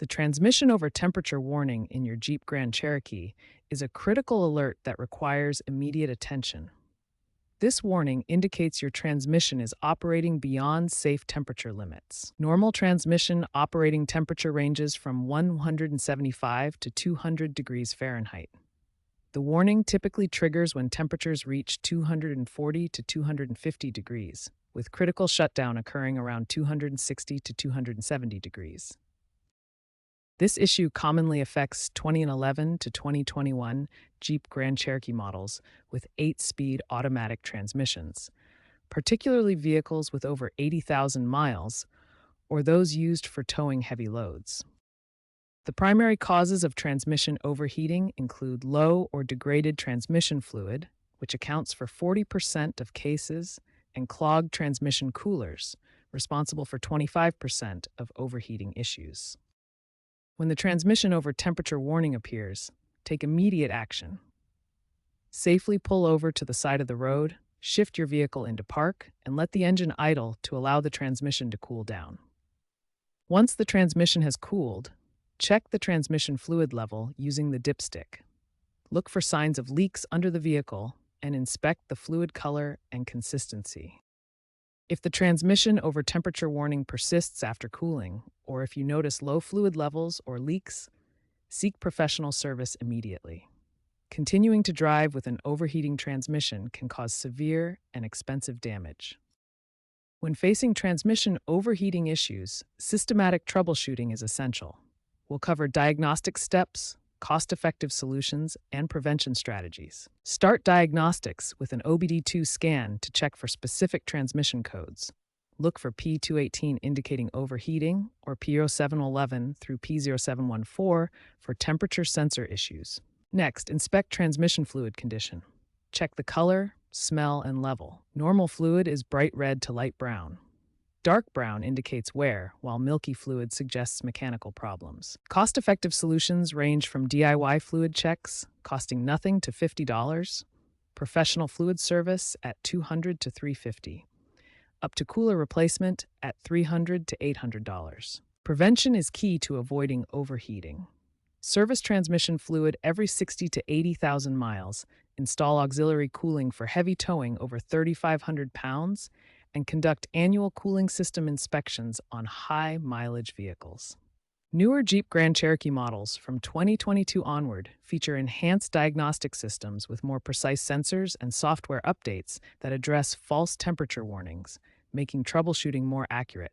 The transmission over temperature warning in your Jeep Grand Cherokee is a critical alert that requires immediate attention. This warning indicates your transmission is operating beyond safe temperature limits. Normal transmission operating temperature ranges from 175 to 200 degrees Fahrenheit. The warning typically triggers when temperatures reach 240 to 250 degrees, with critical shutdown occurring around 260 to 270 degrees. This issue commonly affects 2011 to 2021 Jeep Grand Cherokee models with 8-speed automatic transmissions, particularly vehicles with over 80,000 miles or those used for towing heavy loads. The primary causes of transmission overheating include low or degraded transmission fluid, which accounts for 40% of cases, and clogged transmission coolers, responsible for 25% of overheating issues. When the transmission over temperature warning appears, take immediate action. Safely pull over to the side of the road, shift your vehicle into park, and let the engine idle to allow the transmission to cool down. Once the transmission has cooled, check the transmission fluid level using the dipstick. Look for signs of leaks under the vehicle and inspect the fluid color and consistency. If the transmission over temperature warning persists after cooling, or if you notice low fluid levels or leaks, seek professional service immediately. Continuing to drive with an overheating transmission can cause severe and expensive damage. When facing transmission overheating issues, systematic troubleshooting is essential. We'll cover diagnostic steps, cost-effective solutions, and prevention strategies. Start diagnostics with an OBD2 scan to check for specific transmission codes. Look for P218 indicating overheating or P0711 through P0714 for temperature sensor issues. Next, inspect transmission fluid condition. Check the color, smell, and level. Normal fluid is bright red to light brown. Dark brown indicates wear, while milky fluid suggests mechanical problems. Cost-effective solutions range from DIY fluid checks, costing nothing to $50, professional fluid service at $200 to $350, up to cooler replacement at $300 to $800. Prevention is key to avoiding overheating. Service transmission fluid every 60 to 80,000 miles, install auxiliary cooling for heavy towing over 3,500 pounds, and conduct annual cooling system inspections on high-mileage vehicles. Newer Jeep Grand Cherokee models from 2022 onward feature enhanced diagnostic systems with more precise sensors and software updates that address false temperature warnings, making troubleshooting more accurate.